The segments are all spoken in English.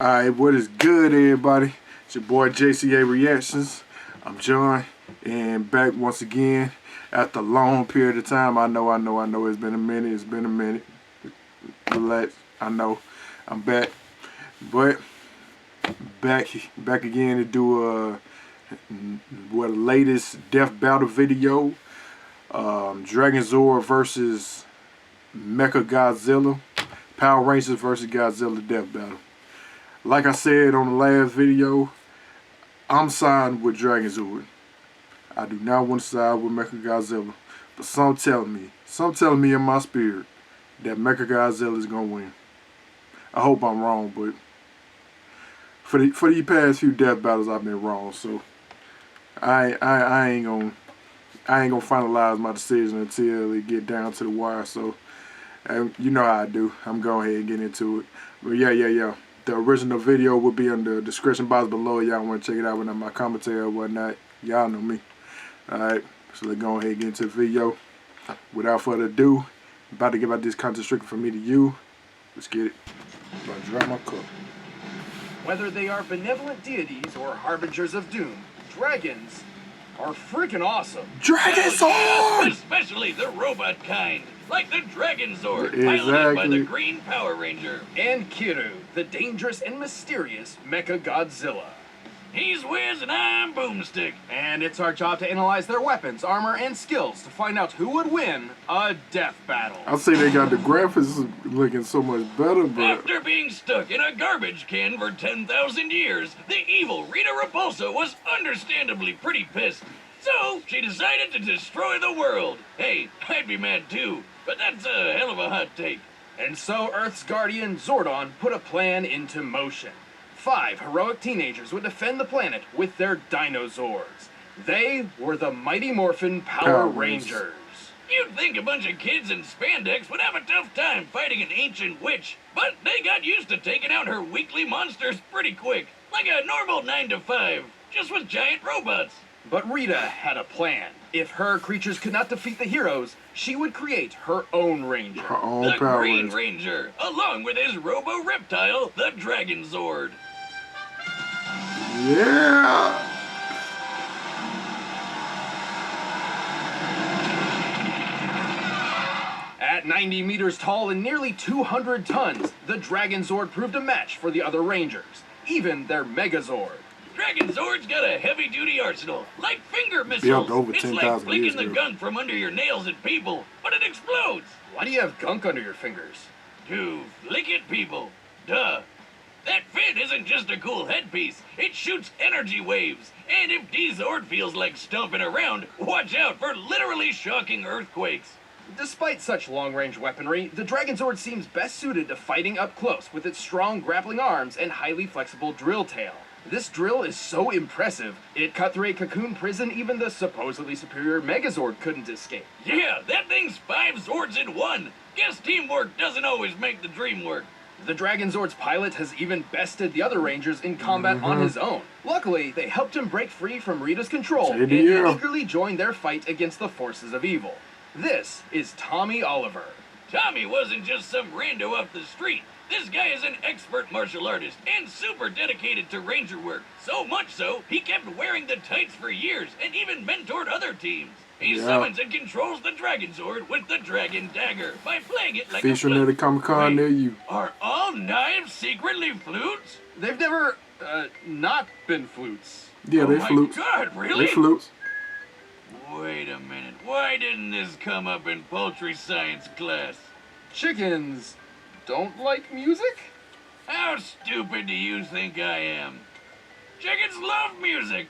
Alright, what is good, everybody? It's your boy J.C.A. Reactions. I'm John, and back once again after a long period of time. I know. It's been a minute. Relax. I know. I'm back. But back again to do the latest death battle video. Dragonzord versus Mechagodzella. Power Rangers versus Godzilla death battle. Like I said on the last video, I'm siding with Dragonzord. I do not want to side with Mechagodzilla. But some telling me in my spirit that Mechagodzilla is gonna win. I hope I'm wrong, but for the past few death battles I've been wrong, so I ain't gonna finalize my decision until it get down to the wire. So you know how I do. I'm going ahead and get into it. But yeah. The original video will be in the description box below. Y'all want to check it out with my commentary or whatnot. Y'all know me. Alright, so let's go ahead and get into the video. Without further ado, I'm about to give out this content strictly from me to you. Let's get it. I'm about to drop my cup. Whether they are benevolent deities or harbingers of doom, dragons are freaking awesome. Dragonzord! Especially the robot kind, like the Dragonzord, Exactly. piloted by the Green Power Ranger. And Kiru, the dangerous and mysterious Mechagodzilla. He's Wiz and I'm Boomstick. And it's our job to analyze their weapons, armor, and skills to find out who would win a death battle. I'll say they got the graphics looking so much better, but After being stuck in a garbage can for 10,000 years, the evil Rita Repulsa was understandably pretty pissed. So, she decided to destroy the world. Hey, I'd be mad too, but that's a hell of a hot take. And so Earth's guardian, Zordon, put a plan into motion. 5 heroic teenagers would defend the planet with their dinozords. They were the Mighty Morphin Power Rangers. You'd think a bunch of kids in spandex would have a tough time fighting an ancient witch, but they got used to taking out her weekly monsters pretty quick, like a normal 9 to 5, just with giant robots. But Rita had a plan. If her creatures could not defeat the heroes, she would create her own ranger. her own The Power Green Ranger. Ranger, along with his robo-reptile, the Dragonzord. Yeah! At 90 meters tall and nearly 200 tons, the Dragonzord proved a match for the other Rangers, even their Megazord. Dragonzord's got a heavy-duty arsenal, like finger missiles. Built over it's 10,000 like flicking years the ago. gun from under your nails at people, but it explodes. Why do you have gunk under your fingers? To flick at people. Duh. That fin isn't just a cool headpiece. It shoots energy waves. And if D-Zord feels like stomping around, watch out for literally shocking earthquakes. Despite such long-range weaponry, the Dragonzord seems best suited to fighting up close with its strong grappling arms and highly flexible drill tail. This drill is so impressive, it cut through a cocoon prison even the supposedly superior Megazord couldn't escape. Yeah, that thing's 5 Zords in one. Guess teamwork doesn't always make the dream work. The Dragonzord's pilot has even bested the other Rangers in combat on his own. Luckily, they helped him break free from Rita's control and JDL. eagerly joined their fight against the forces of evil. This is Tommy Oliver. Tommy wasn't just some rando off the street. This guy is an expert martial artist and super dedicated to ranger work. So much so, he kept wearing the tights for years and even mentored other teams. He summons and controls the Dragonzord with the Dragon Dagger by playing it like Featuring a at flute. the Comic-Con near you. Are all knives secretly flutes? They've never, not been flutes. Yeah, they Oh flutes. my God, really? They flutes. Wait a minute. Why didn't this come up in poultry science class? Chickens don't like music? How stupid do you think I am? Chickens love music.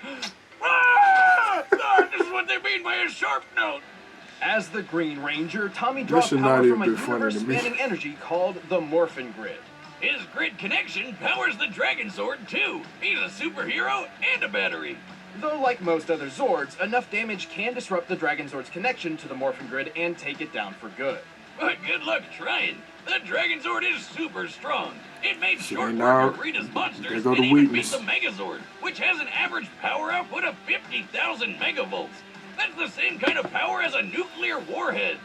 Ah! God, this is what they mean by a sharp note. As the Green Ranger, Tommy draws should power not from a even be funny to me. universe-spanning energy called the Morphin Grid. His grid connection powers the Dragonzord too. He's a superhero and a battery. Though like most other Zords, enough damage can disrupt the Dragonzord's connection to the Morphin Grid and take it down for good. But good luck trying. The Dragonzord is super strong. It made short now, work of Rita's monsters there go and the even beat weakness. the Megazord, which has an average power output of 50,000 megavolts. That's the same kind of power as a nuclear warhead.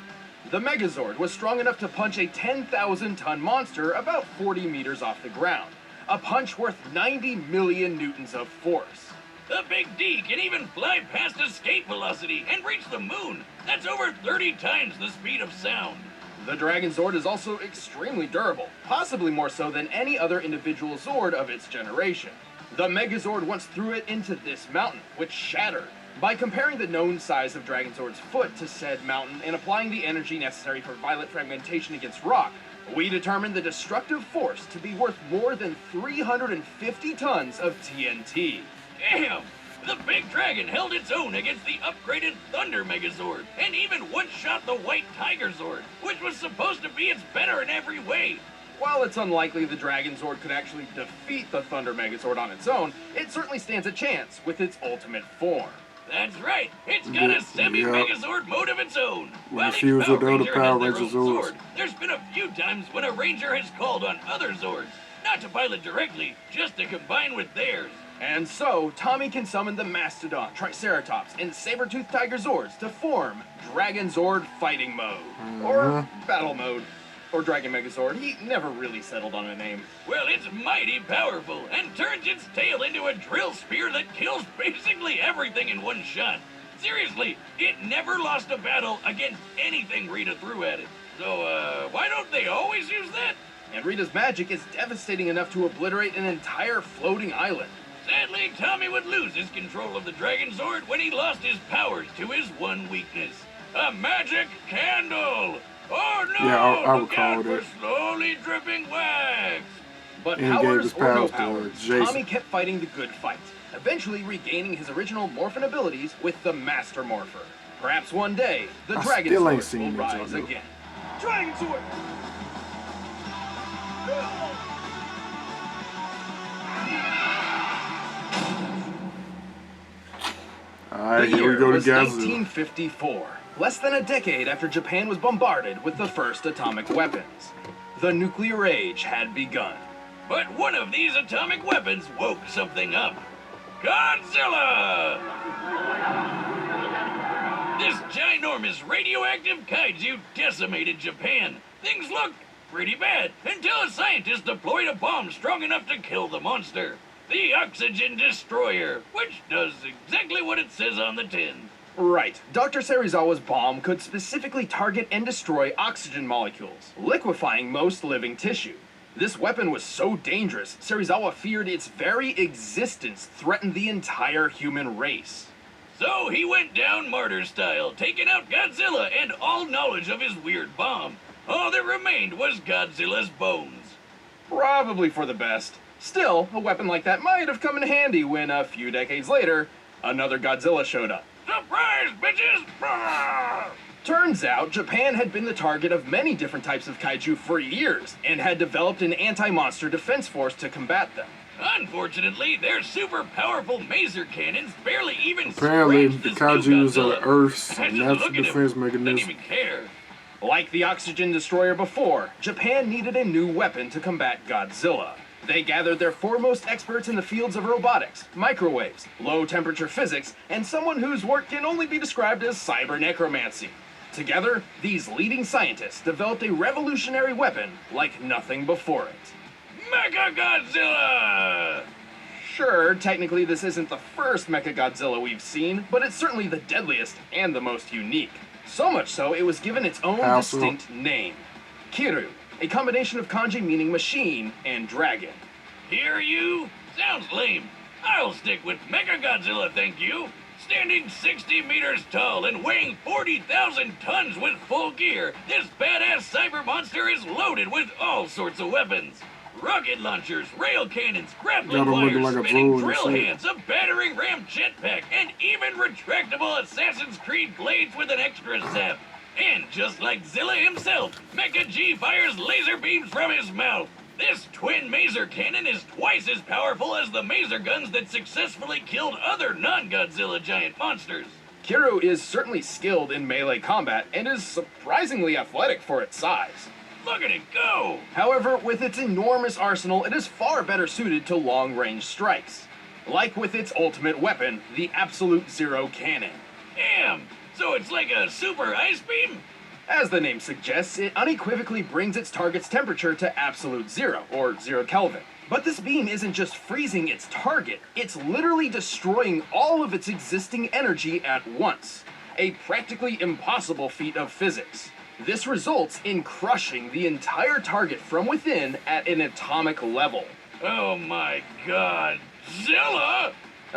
The Megazord was strong enough to punch a 10,000-ton monster about 40 meters off the ground. a punch worth 90 million newtons of force. The Big D can even fly past escape velocity and reach the moon. That's over 30 times the speed of sound. The dragonzord is also extremely durable, possibly more so than any other individual Zord of its generation. The Megazord once threw it into this mountain, which shattered. By comparing the known size of Dragonzord's foot to said mountain and applying the energy necessary for violent fragmentation against rock, we determined the destructive force to be worth more than 350 tons of TNT. Damn! The big dragon held its own against the upgraded Thunder Megazord, and even one-shot the White Tiger Zord, which was supposed to be its better in every way. While it's unlikely the Dragonzord could actually defeat the Thunder Megazord on its own, it certainly stands a chance with its ultimate form. That's right, it's got a semi-Megazord mode of its own. While each Refuse with the other Power Ranger has Ranger their own Zords. Zord, there's been a few times when a Ranger has called on other Zords, not to pilot directly, just to combine with theirs. And so, Tommy can summon the Mastodon, Triceratops, and Saber-Tooth Tiger Zords to form Dragonzord Fighting Mode, or Battle Mode, or Dragon Megazord. He never really settled on a name. Well, it's mighty powerful and turns its tail into a drill spear that kills basically everything in one shot. Seriously, it never lost a battle against anything Rita threw at it. So, why don't they always use that? And Rita's magic is devastating enough to obliterate an entire floating island. Sadly, Tommy would lose his control of the Dragonzord when he lost his powers to his one weakness. A magic candle! Oh no! Yeah, I Look recall out for that. slowly dripping wax! But And he gave powers his or no powers to, powers, J.C.A. Tommy kept fighting the good fight, eventually regaining his original morphin abilities with the Master Morpher. Perhaps one day, the I still ain't Dragonzord seen will that, rise Johnny. again. Dragonzord! Alright, The here we year go to was Godzilla. 1954, less than a decade after Japan was bombarded with the first atomic weapons. The nuclear age had begun. But one of these atomic weapons woke something up. Godzilla! This ginormous radioactive kaiju decimated Japan. Things looked pretty bad until a scientist deployed a bomb strong enough to kill the monster. The Oxygen Destroyer, which does exactly what it says on the tin. Right. Dr. Serizawa's bomb could specifically target and destroy oxygen molecules, liquefying most living tissue. This weapon was so dangerous, Serizawa feared its very existence threatened the entire human race. So he went down martyr style, taking out Godzilla and all knowledge of his weird bomb. All that remained was Godzilla's bones. Probably for the best. Still, a weapon like that might have come in handy when, a few decades later, another Godzilla showed up. Surprise, bitches! Brrr! Turns out, Japan had been the target of many different types of kaiju for years, and had developed an anti-monster defense force to combat them. Unfortunately, their super powerful maser cannons barely even Apparently, scratched the this new kaijus are Godzilla. Earth's Just natural look at defense him. Doesn't mechanism. even care. Like the Oxygen Destroyer before, Japan needed a new weapon to combat Godzilla. They gathered their foremost experts in the fields of robotics, microwaves, low-temperature physics, and someone whose work can only be described as cyber necromancy. Together, these leading scientists developed a revolutionary weapon like nothing before it. Mechagodzilla! Sure, technically this isn't the first Mechagodzilla we've seen, but it's certainly the deadliest and the most unique. So much so, it was given its own How so? distinct name. Kiru, a combination of kanji meaning machine and dragon. Hear you? Sounds lame. I'll stick with Mechagodzilla, thank you. Standing 60 meters tall and weighing 40,000 tons with full gear, this badass cyber monster is loaded with all sorts of weapons. Rocket launchers, rail cannons, grappling Gotta look wires, like a spinning fool and drill shit. hands, a battering ram jetpack, and even retractable Assassin's Creed blades with an extra zap. And just like Zilla himself, Mecha G fires laser beams from his mouth. This twin maser cannon is twice as powerful as the maser guns that successfully killed other non-Godzilla giant monsters. Kiru is certainly skilled in melee combat and is surprisingly athletic for its size. Look at it go! However, with its enormous arsenal, it is far better suited to long-range strikes. Like with its ultimate weapon, the Absolute Zero Cannon. Damn! So it's like a super ice beam? As the name suggests, it unequivocally brings its target's temperature to absolute zero, or 0 Kelvin. But this beam isn't just freezing its target, it's literally destroying all of its existing energy at once. A practically impossible feat of physics. This results in crushing the entire target from within at an atomic level. Oh my god, Zilla!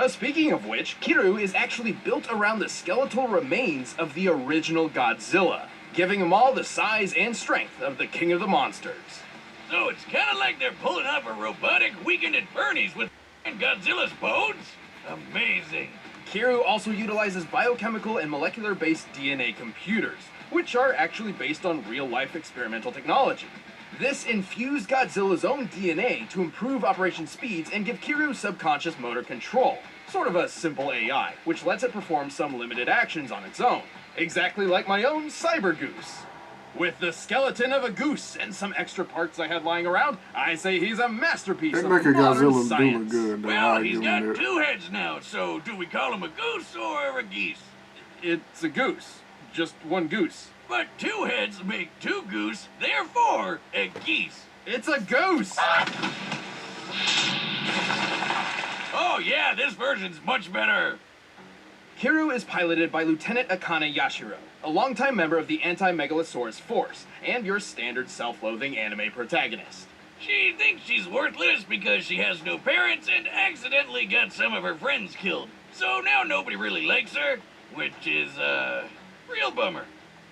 Speaking of which, Kiryu is actually built around the skeletal remains of the original Godzilla, giving him all the size and strength of the King of the Monsters. So it's kinda like they're pulling off a robotic Weekend at Bernie's with Godzilla's bones? Amazing. Kiryu also utilizes biochemical and molecular-based DNA computers, which are actually based on real-life experimental technology. This infused Godzilla's own DNA to improve operation speeds and give Kiryu subconscious motor control, sort of a simple AI, which lets it perform some limited actions on its own, exactly like my own Cyber Goose. With the skeleton of a goose and some extra parts I had lying around, I say he's a masterpiece That of modern mechagodzilla science. doing good. Though. Well, he's got 2 heads now, so do we call him a goose or a geese? It's a goose. Just one goose. But 2 heads make 2 goose, therefore a geese. It's a goose! Oh yeah, this version's much better. Kiryu is piloted by Lieutenant Akane Yashiro, a longtime member of the Anti-Megalosaurus Force, and your standard self-loathing anime protagonist. She thinks she's worthless because she has no parents and accidentally got some of her friends killed. So now nobody really likes her, which is, real bummer.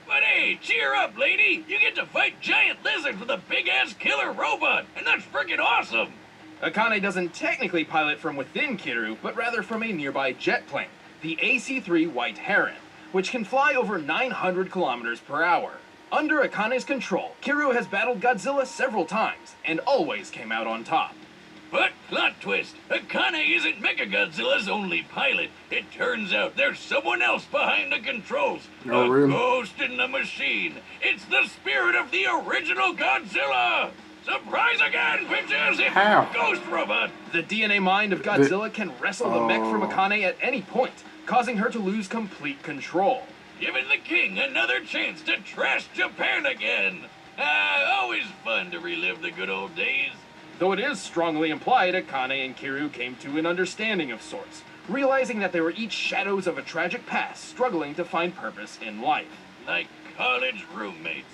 But hey, cheer up, lady! You get to fight giant lizards with a big-ass killer robot, and that's freaking awesome! Akane doesn't technically pilot from within Kiryu, but rather from a nearby jet plane, the AC-3 White Heron, which can fly over 900 kilometers per hour. Under Akane's control, Kiryu has battled Godzilla several times, and always came out on top. But, plot twist, Akane isn't Mechagodzilla's only pilot. It turns out there's someone else behind the controls. Oh, a really? ghost in the machine. It's the spirit of the original Godzilla! Surprise again, bitches! It's How? Ghost Robot! The DNA mind of Godzilla can wrestle the mech from Akane at any point, causing her to lose complete control. Giving the king another chance to trash Japan again! Always fun to relive the good old days. Though it is strongly implied Akane and Kiryu came to an understanding of sorts, realizing that they were each shadows of a tragic past struggling to find purpose in life. Like college roommates.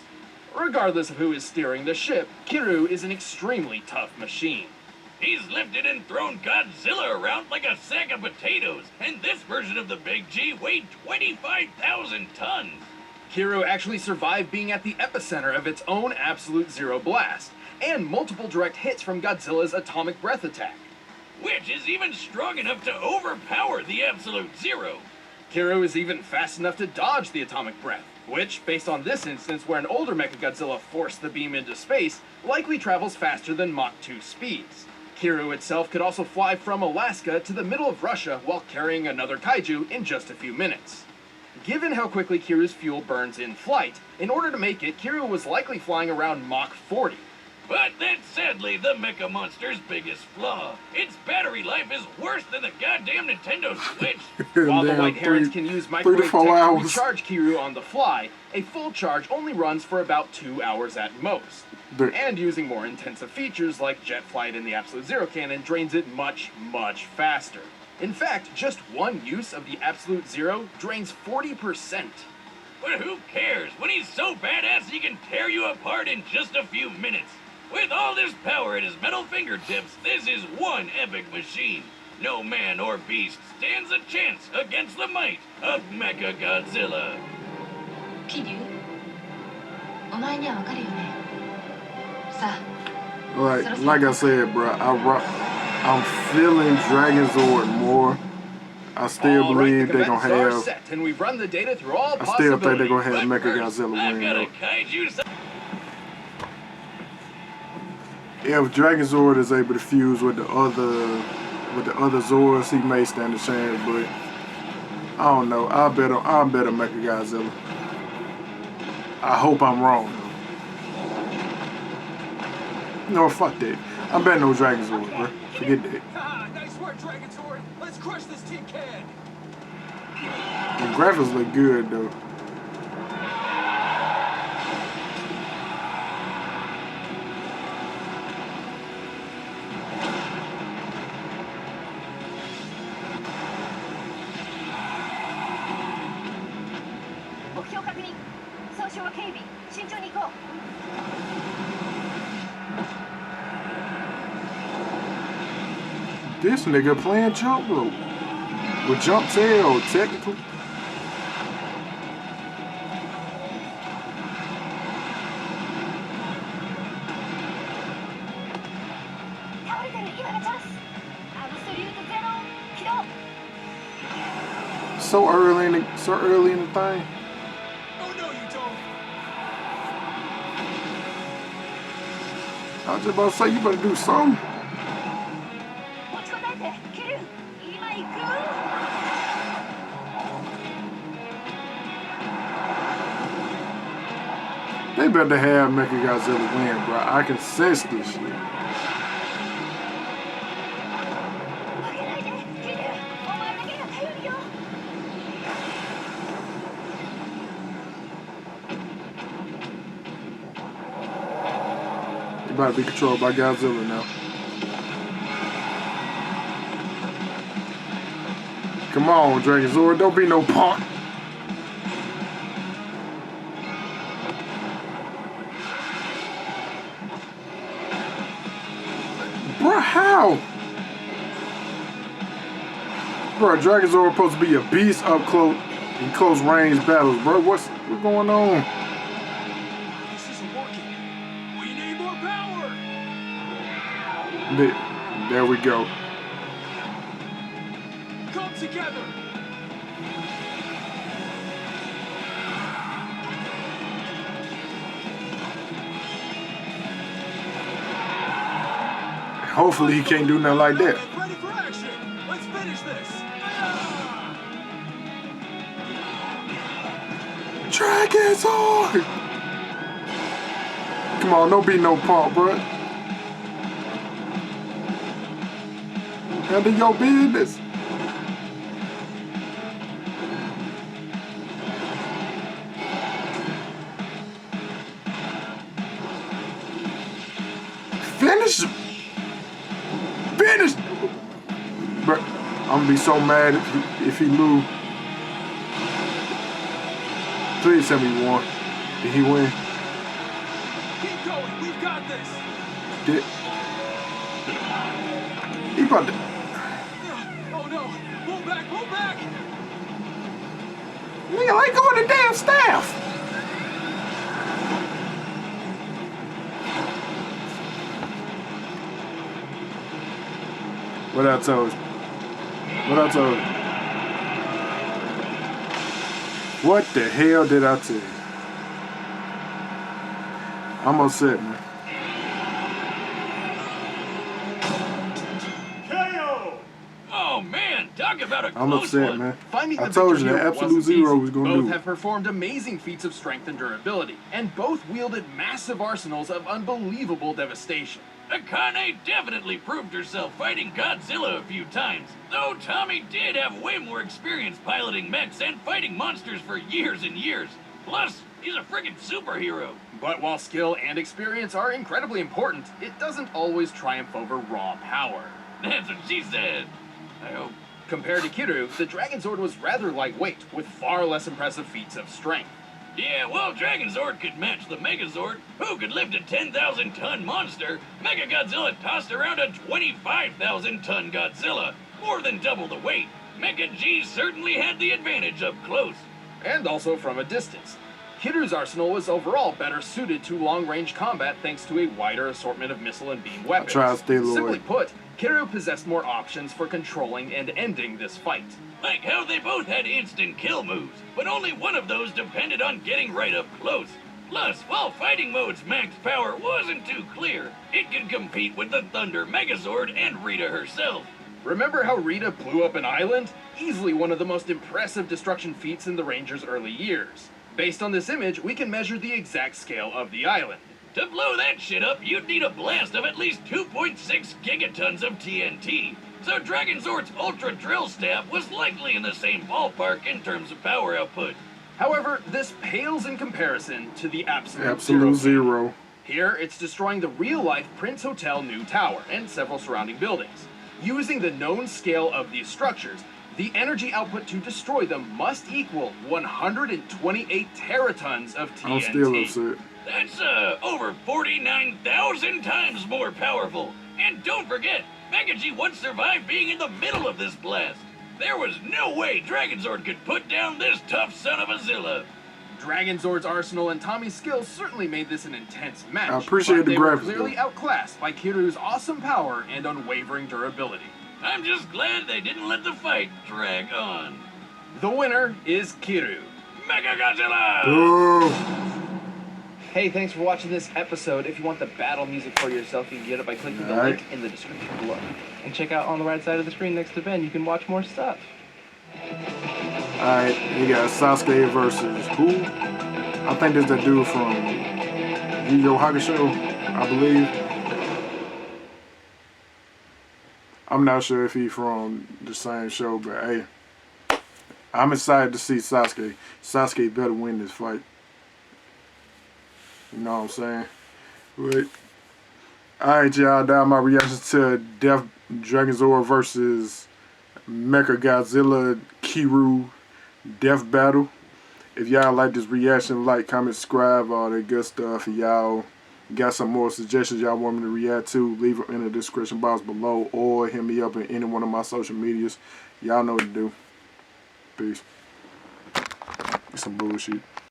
Regardless of who is steering the ship, Kiryu is an extremely tough machine. He's lifted and thrown Godzilla around like a sack of potatoes, and this version of the Big G weighed 25,000 tons. Kiryu actually survived being at the epicenter of its own Absolute Zero blast, and multiple direct hits from Godzilla's atomic breath attack. Which is even strong enough to overpower the Absolute Zero. Kiryu is even fast enough to dodge the atomic breath, which, based on this instance where an older Mechagodzilla forced the beam into space, likely travels faster than Mach 2 speeds. Kiryu itself could also fly from Alaska to the middle of Russia while carrying another kaiju in just a few minutes. Given how quickly Kiryu's fuel burns in flight, in order to make it, Kiryu was likely flying around Mach 40. But that's sadly the Mecha Monster's biggest flaw. Its battery life is worse than the goddamn Nintendo Switch. While the Damn, White Herons can use microwave tech 3 to 4 to hours. recharge Kiryu on the fly, a full charge only runs for about 2 hours at most. And using more intensive features like jet flight and the Absolute Zero cannon drains it much, much faster. In fact, just one use of the Absolute Zero drains 40%. But who cares? When he's so badass, he can tear you apart in just a few minutes. With all this power at his metal fingertips, this is one epic machine. No man or beast stands a chance against the might of Mechagodzilla. Kiryu? お前にはわかるよね。さあ、 like I said, bro, I'm feeling Dragonzord more. I still All right, believe the they're gonna comments are have. set, and we've run the data through all I still think they're possibilities. gonna have But first, Mechagodzilla I've win. got a Though. kaiju. If Dragonzord is able to fuse with the other Zords, he may stand a chance. But I don't know. I'll bet on Mechagodzilla. I hope I'm wrong. No, fuck that. I'm betting on Dragonzord, bro. Forget that. Ah, nice work, Dragonzord. Let's crush this tin can. The graphics look good though. こう This nigga playing jump rope. With jump tail, technically. So early in the thing. Oh no, you don't. I was just about to say you better do something. 持ちこたえてキル今行く They better have mechagodzella win, bro. I can sense this shit. 負けないでキルお前だけが頼るよ You about to be controlled by Godzilla now. Come on, dragonzord. Don't be no punk. Bro, how? Bro, dragonzord supposed to be a beast up close in close range battles, bro. What's going on? This isn't working. We need more power. There we go. Come together. Hopefully he can't do nothing like that. Ready for action. Let's finish this. Dragonzord! Come on, don't be no punk, bro. Handle your business. Finish. Finish. Bro, I'm gonna be so mad if he lose. Please tell me he won. Did he win? Keep going. We've got this. Did he about to? Oh no. Pull back. Pull back. Nigga, let go of the damn staff. What I told you? What I told you? What the hell did I tell you? I'm upset, man. Oh man, talk about a I'm close upset, one. man. Finding I the told victor you that here Absolute wasn't Zero easy. was gonna Both do it. have performed amazing feats of strength and durability, and both wielded massive arsenals of unbelievable devastation. Akane definitely proved herself fighting Godzilla a few times, though Tommy did have way more experience piloting mechs and fighting monsters for years and years. Plus, he's a friggin' superhero. But while skill and experience are incredibly important, it doesn't always triumph over raw power. That's what she said. I hope. Compared to Kiru, the Dragonzord was rather lightweight, with far less impressive feats of strength. Yeah, well, Dragonzord could match the Megazord, who could lift a 10,000-ton monster. Mechagodzilla tossed around a 25,000-ton Godzilla, more than double the weight. Mecha G certainly had the advantage up close. And also from a distance. Kiru's arsenal was overall better suited to long-range combat thanks to a wider assortment of missile and beam weapons. try to stay low. Simply put, Kiru possessed more options for controlling and ending this fight. Like how they both had instant kill moves, but only one of those depended on getting right up close. Plus, while fighting mode's max power wasn't too clear, it could compete with the Thunder Megazord and Rita herself. Remember how Rita blew up an island? Easily one of the most impressive destruction feats in the Ranger's early years. Based on this image, we can measure the exact scale of the island. To blow that shit up, you'd need a blast of at least 2.6 gigatons of TNT. So Dragonzord's Ultra Drill Staff was likely in the same ballpark in terms of power output. However, this pales in comparison to the Absolute Zero. Here, it's destroying the real-life Prince Hotel New Tower and several surrounding buildings. Using the known scale of these structures, the energy output to destroy them must equal 128 teratons of TNT. I'm still upset. That's over 49,000 times more powerful. And don't forget, Mecha-G once survived being in the middle of this blast. There was no way Dragonzord could put down this tough son of a Zilla. Dragonzord's arsenal and Tommy's skills certainly made this an intense match. I appreciate but the they were graphics, clearly though. outclassed by Kiryu's awesome power and unwavering durability. I'm just glad they didn't let the fight drag on. The winner is Kiryu. Mechagodzella! Ooh. Hey, thanks for watching this episode. If you want the battle music for yourself, you can get it by clicking the Alright. link in the description below. And check out on the right side of the screen next to Ben, you can watch more stuff. Alright, you got Sasuke versus who? I think there's that dude from Yu-Yu Hakusho, I believe. I'm not sure if he's from the same show, but hey, I'm excited to see Sasuke. Sasuke better win this fight. You know what I'm saying? But, alright, y'all, that my reaction to Death Dragonzord versus Mechagodzilla Kiryu Death Battle. If y'all like this reaction, like, comment, subscribe, all that good stuff. And y'all got some more suggestions y'all want me to react to, leave them in the description box below or hit me up in any one of my social medias. Y'all know what to do. Peace. Some bullshit.